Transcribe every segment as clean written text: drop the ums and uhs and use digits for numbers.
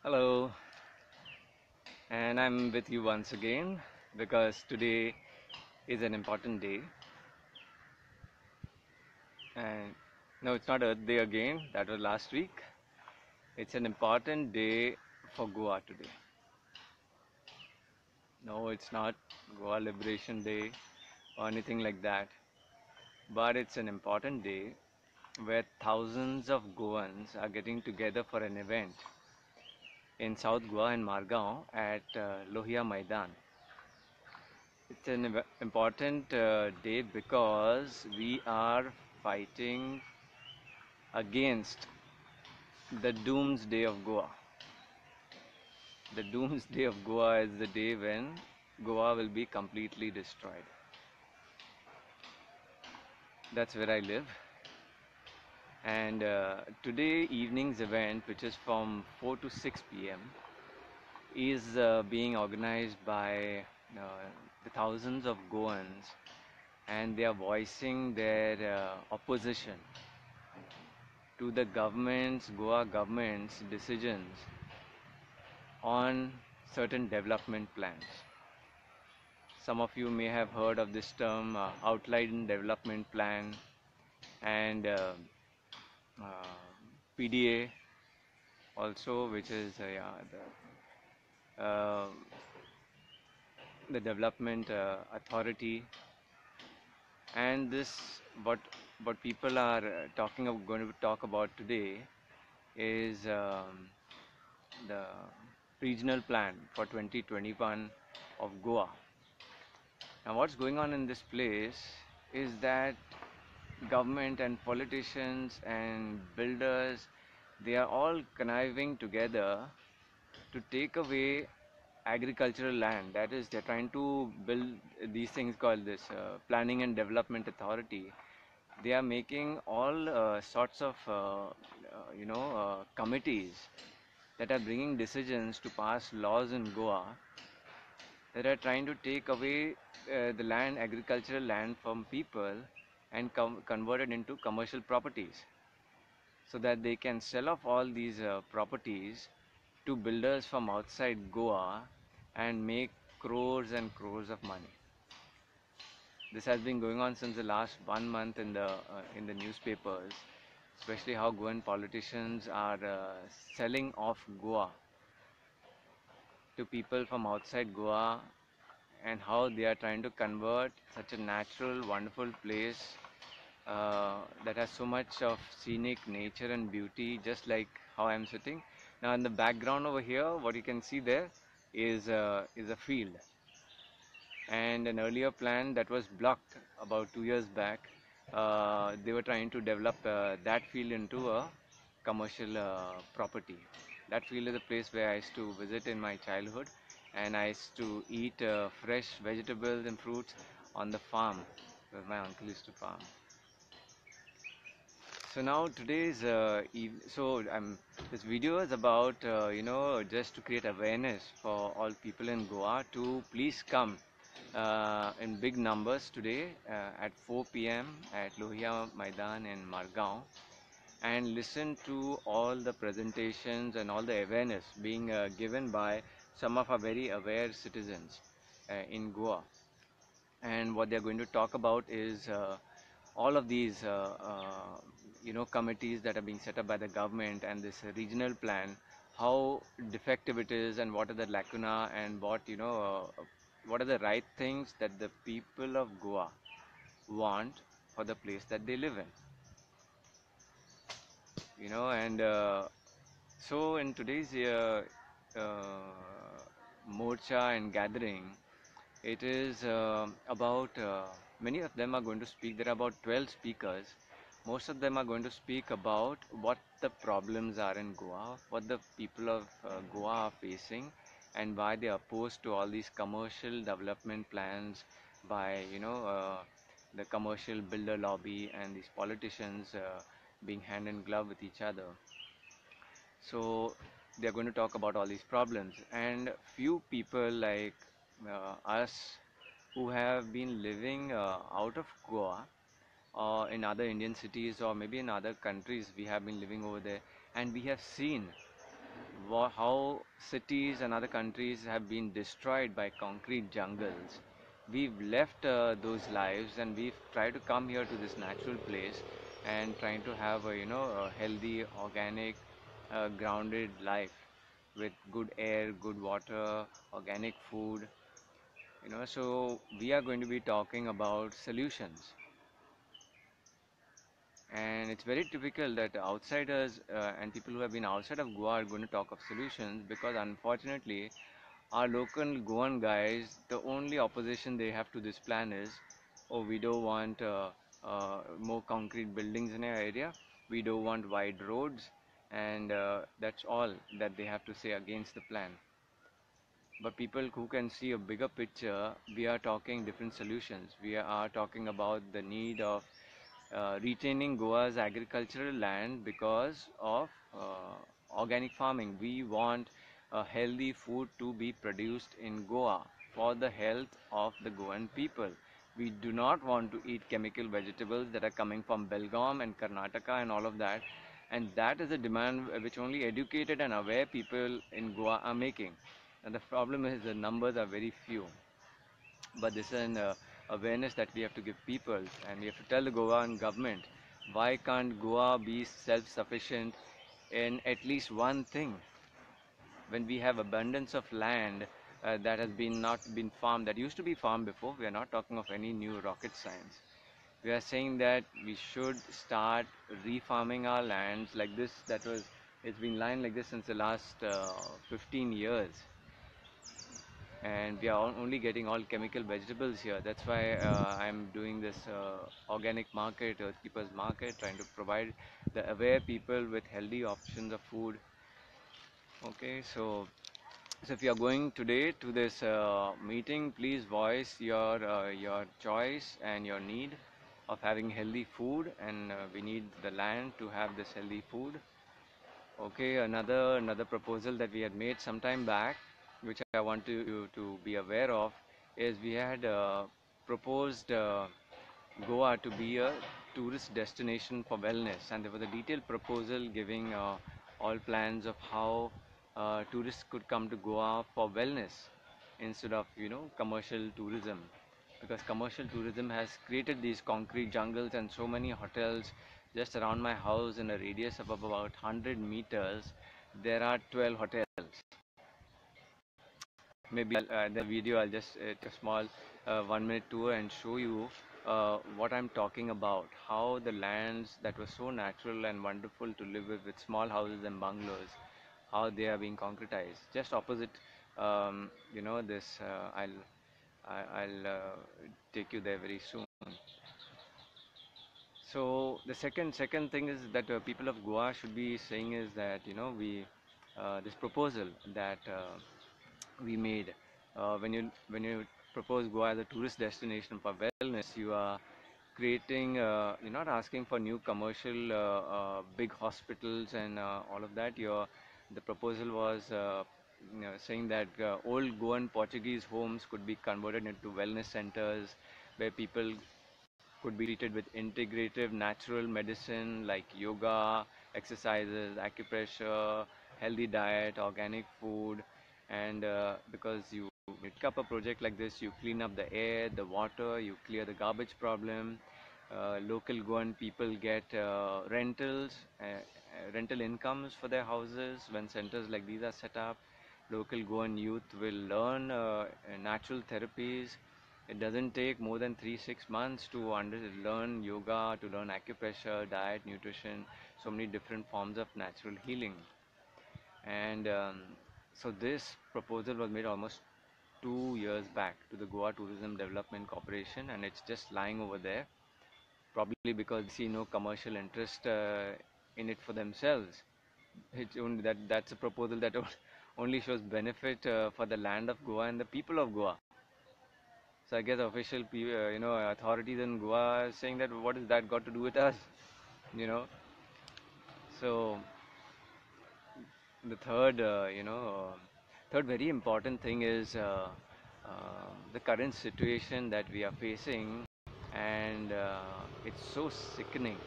Hello, and I'm with you once again because today is an important day. And no, it's not Earth Day again, that was last week. It's an important day for Goa today. No, it's not Goa Liberation Day or anything like that, but it's an important day where thousands of Goans are getting together for an event in South Goa in Margao at Lohia Maidan. It's an important day because we are fighting against the Doomsday of Goa. The Doomsday of Goa is the day when Goa will be completely destroyed. That's where I live. And today evening's event, which is from 4 to 6 p.m., is being organized by uh, the thousands of Goans, and they are voicing their opposition to the Goa government's decisions on certain development plans. Some of you may have heard of this term outline development plan and uh, PDA also, which is uh, the development authority. And this what people are going to talk about today is the regional plan for 2021 of Goa. Now, what's going on in this place is that government and politicians and builders, they are all conniving together to take away agricultural land. That is, they're trying to build these things called this Planning and Development Authority. They are making all sorts of committees that are bringing decisions to pass laws in Goa that are trying to take away the land, agricultural land from people and convert it into commercial properties so that they can sell off all these properties to builders from outside Goa and make crores and crores of money. This has been going on since the last 1 month in the newspapers, especially how Goan politicians are selling off Goa to people from outside Goa and how they are trying to convert such a natural, wonderful place that has so much of scenic nature and beauty, just like how I'm sitting. Now, in the background over here, what you can see there is a field, and an earlier plan that was blocked about 2 years back. They were trying to develop that field into a commercial property. That field is a place where I used to visit in my childhood, and I used to eat fresh vegetables and fruits on the farm where my uncle used to farm. So now today's this video is about just to create awareness for all people in Goa to please come in big numbers today at 4 p.m. at Lohia Maidan in Margao, and listen to all the presentations and all the awareness being given by some of our very aware citizens in Goa. And what they're going to talk about is all of these committees that are being set up by the government and this regional plan, how defective it is and what are the lacuna and what are the right things that the people of Goa want for the place that they live in. And so in today's morcha and gathering, it is about many of them are going to speak. There are about 12 speakers. Most of them are going to speak about what the problems are in Goa, what the people of Goa are facing, and why they are opposed to all these commercial development plans by the commercial builder lobby and these politicians being hand in glove with each other. So they are going to talk about all these problems, and few people like us who have been living out of Goa or in other Indian cities or maybe in other countries, we have been living over there, and we have seen how cities and other countries have been destroyed by concrete jungles. We've left those lives and we've tried to come here to this natural place and trying to have a a healthy, organic, grounded life with good air, good water, organic food. So we are going to be talking about solutions. And it's very typical that outsiders and people who have been outside of Goa are going to talk of solutions because unfortunately, our local Goan guys, the only opposition they have to this plan is, oh, we don't want more concrete buildings in our area, we don't want wide roads, and that's all that they have to say against the plan. But people who can see a bigger picture, we are talking different solutions. We are talking about the need of retaining Goa's agricultural land because of organic farming. We want a healthy food to be produced in Goa for the health of the Goan people. We do not want to eat chemical vegetables that are coming from Belgaum and Karnataka and all of that. And that is a demand which only educated and aware people in Goa are making. And the problem is the numbers are very few. But this is an awareness that we have to give people, and we have to tell the Goan government, why can't Goa be self-sufficient in at least one thing? When we have abundance of land that has been not been farmed, that used to be farmed before, we are not talking of any new rocket science. We are saying that we should start refarming our lands like this. It's been lying like this since the last 15 years, and we are only getting all chemical vegetables here. That's why I'm doing this organic market, keepers market, trying to provide the aware people with healthy options of food. Okay, so if you are going today to this meeting, please voice your choice and your need of having healthy food, and we need the land to have this healthy food. Okay, another proposal that we had made some time back, which I want you to be aware of, is we had proposed Goa to be a tourist destination for wellness, and there was a detailed proposal giving all plans of how tourists could come to Goa for wellness instead of commercial tourism, because commercial tourism has created these concrete jungles and so many hotels just around my house in a radius of about 100 meters. There are 12 hotels. Maybe the video I'll just take a small 1 minute tour and show you what I'm talking about. How the lands that were so natural and wonderful to live with small houses and bungalows, how they are being concretized. Just opposite, this I'll take you there very soon. So the second thing is that people of Goa should be saying is that we this proposal that we made, when you propose Goa as a tourist destination for wellness, you are creating, you're not asking for new commercial big hospitals and all of that. The proposal was saying that old Goan Portuguese homes could be converted into wellness centers where people could be treated with integrative natural medicine like yoga, exercises, acupressure, healthy diet, organic food, and because you pick up a project like this, you clean up the air, the water, you clear the garbage problem. Local Goan people get rental incomes for their houses when centers like these are set up. Local Goan youth will learn natural therapies. It doesn't take more than 3-6 months to learn yoga, to learn acupressure, diet, nutrition, so many different forms of natural healing. And so this proposal was made almost 2 years back to the Goa Tourism Development Corporation, and it's just lying over there, probably because they see no commercial interest in it for themselves. It's only that's a proposal that only shows benefit for the land of Goa and the people of Goa. So I guess official, authorities in Goa are saying that what has that got to do with us, you know? So the third very important thing is the current situation that we are facing, and it's so sickening.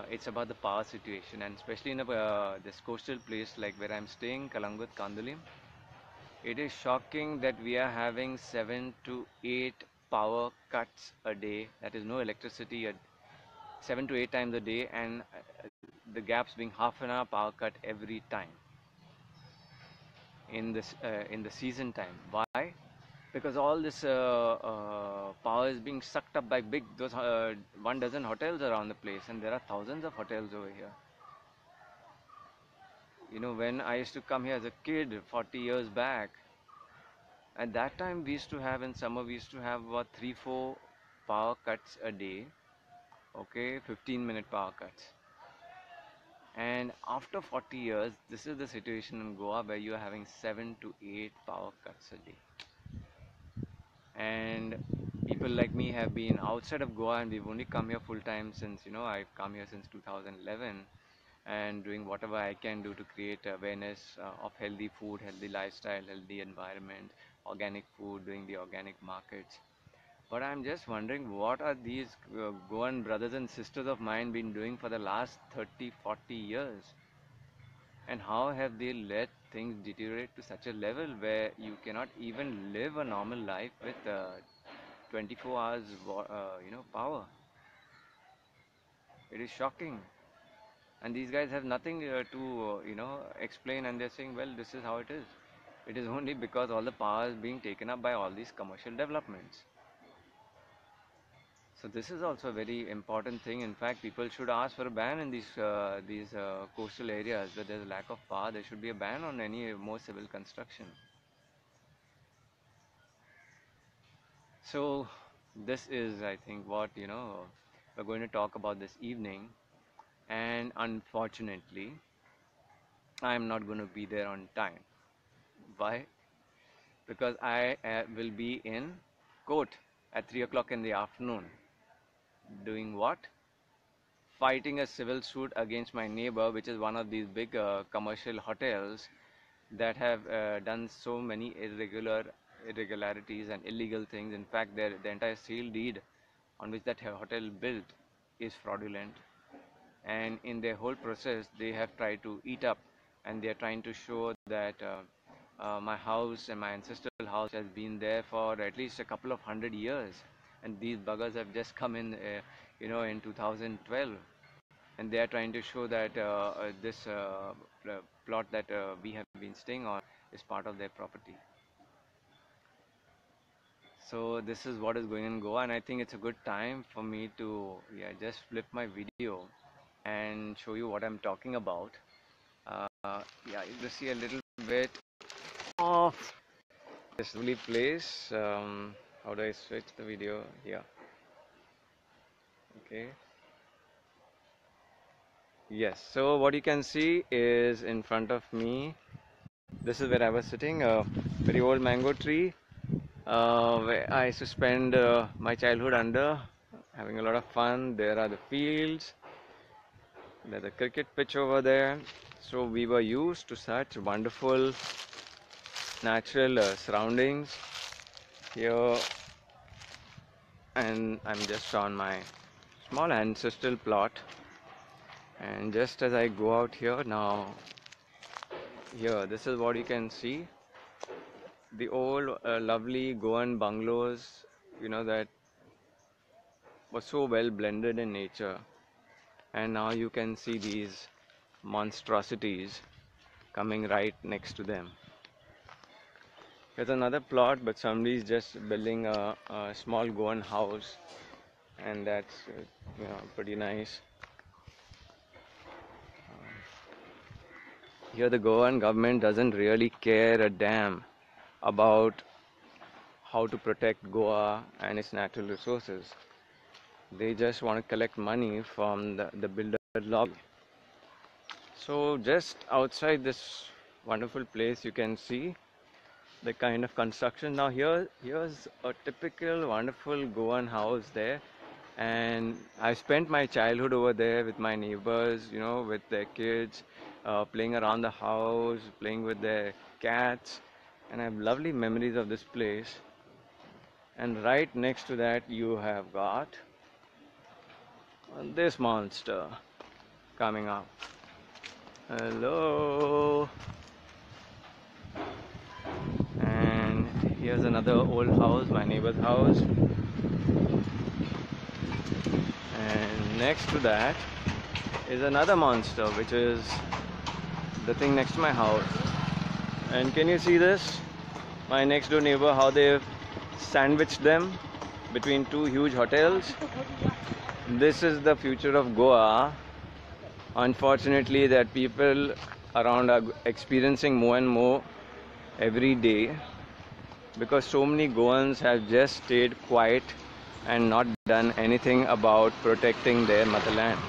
It's about the power situation, and especially in this coastal place like where I'm staying, Kalangut, Kandulim. It is shocking that we are having 7 to 8 power cuts a day. That is no electricity 7 to 8 times a day, and the gaps being half an hour power cut every time in the season time. Why? Because all this power is being sucked up by big those 1 dozen hotels around the place, and there are thousands of hotels over here. When I used to come here as a kid 40 years back, at that time we used to have in summer we used to have about 3 4 power cuts a day. Okay, 15-minute power cuts. And after 40 years, this is the situation in Goa where you are having 7 to 8 power cuts a day. And people like me have been outside of Goa, and we've only come here full time since, I've come here since 2011, and doing whatever I can do to create awareness of healthy food, healthy lifestyle, healthy environment, organic food, doing the organic markets. But I'm just wondering, what are these Goan brothers and sisters of mine been doing for the last 30, 40 years? And how have they let things deteriorate to such a level where you cannot even live a normal life with 24 hours, power? It is shocking. And these guys have nothing to, explain, and they're saying, well, this is how it is. It is only because all the power is being taken up by all these commercial developments. So this is also a very important thing. In fact, people should ask for a ban in these coastal areas where there's a lack of power. There should be a ban on any more civil construction. So this is, I think, what we're going to talk about this evening. And unfortunately, I'm not going to be there on time. Why? Because I will be in court at 3 o'clock in the afternoon. Doing what? Fighting a civil suit against my neighbor, which is one of these big commercial hotels that have done so many irregularities and illegal things. In fact, the entire sale deed on which that hotel built is fraudulent, and in their whole process, they have tried to eat up, and they are trying to show that my house and my ancestral house has been there for at least a couple of 100 years, and these buggers have just come in 2012, and they are trying to show that this plot that we have been staying on is part of their property. So this is what is going on in Goa, and I think it's a good time for me to just flip my video and show you what I'm talking about. Uh, you see a little bit of this lovely place. How do I switch the video? Yeah. Okay. Yes. So what you can see is in front of me. This is where I was sitting, a very old mango tree, where I used to spend my childhood under, having a lot of fun. There are the fields, there's a cricket pitch over there. So we were used to such wonderful natural surroundings here, and I'm just on my small ancestral plot. And just as I go out here now, here, this is what you can see. The old lovely Goan bungalows, that was so well blended in nature, and now you can see these monstrosities coming right next to them. There's another plot, but somebody's just building a small Goan house, and that's pretty nice. Here the Goan government doesn't really care a damn about how to protect Goa and its natural resources. They just want to collect money from the builder lobby. So just outside this wonderful place, you can see the kind of construction. Now here's a typical wonderful Goan house there, and I spent my childhood over there with my neighbors, with their kids, playing around the house, playing with their cats, and I have lovely memories of this place. And right next to that, you have got this monster coming up. Hello. And here's another old house, my neighbor's house. And next to that is another monster, which is the thing next to my house. And can you see this? My next door neighbor, how they've sandwiched them between two huge hotels. This is the future of Goa. Unfortunately, that people around are experiencing more and more every day, because so many Goans have just stayed quiet and not done anything about protecting their motherland.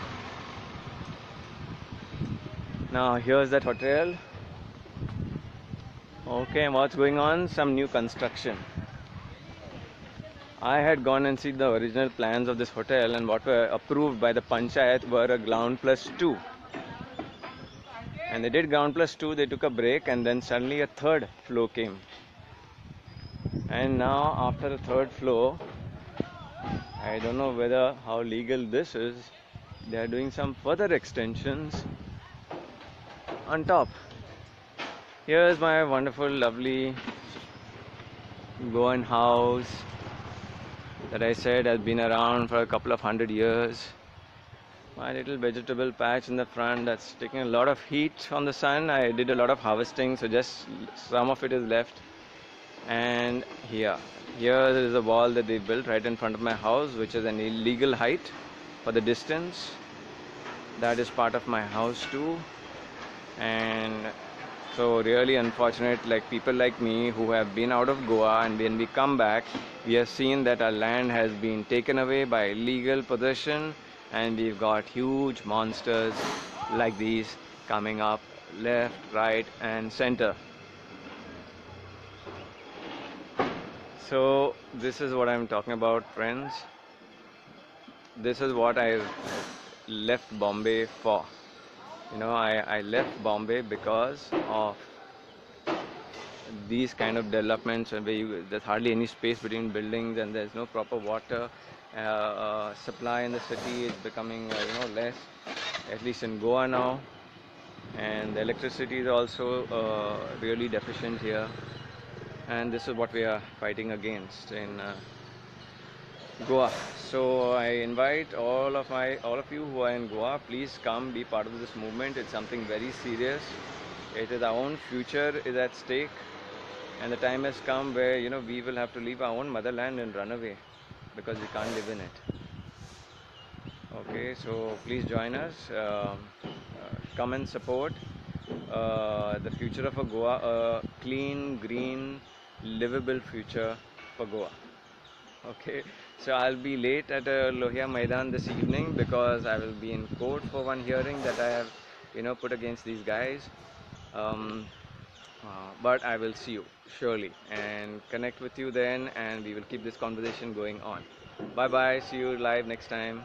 Now here's that hotel. Okay, what's going on? Some new construction. I had gone and seen the original plans of this hotel, and what were approved by the Panchayat were a ground plus 2. And they did ground plus 2, they took a break, and then suddenly a third floor came. And now after the third floor, I don't know whether how legal this is, they are doing some further extensions on top. Here's my wonderful, lovely Goan house that I said has been around for a couple of 100 years. My little vegetable patch in the front that's taking a lot of heat on the sun. I did a lot of harvesting, so just some of it is left. And here is a wall that they built right in front of my house, which is an illegal height for the distance. That is part of my house too. And so really unfortunate, like people like me who have been out of Goa, and when we come back, we have seen that our land has been taken away by illegal possession, and we've got huge monsters like these coming up left, right and center. So this is what I'm talking about, friends. This is what I left Bombay for. I left Bombay because of these kind of developments, and where there's hardly any space between buildings, and there's no proper water supply in the city is becoming less, at least in Goa now. And the electricity is also really deficient here, and this is what we are fighting against in Goa. So I invite all of you who are in Goa, please come be part of this movement. It's something very serious. It is our own future is at stake, and the time has come where we will have to leave our own motherland and run away because we can't live in it. Okay, so please join us. Come and support the future of Goa, a clean, green, livable future for Goa. Okay, so I'll be late at Lohia Maidan this evening because I will be in court for one hearing that I have put against these guys. But I will see you surely and connect with you then, and we will keep this conversation going on. Bye bye, see you live next time.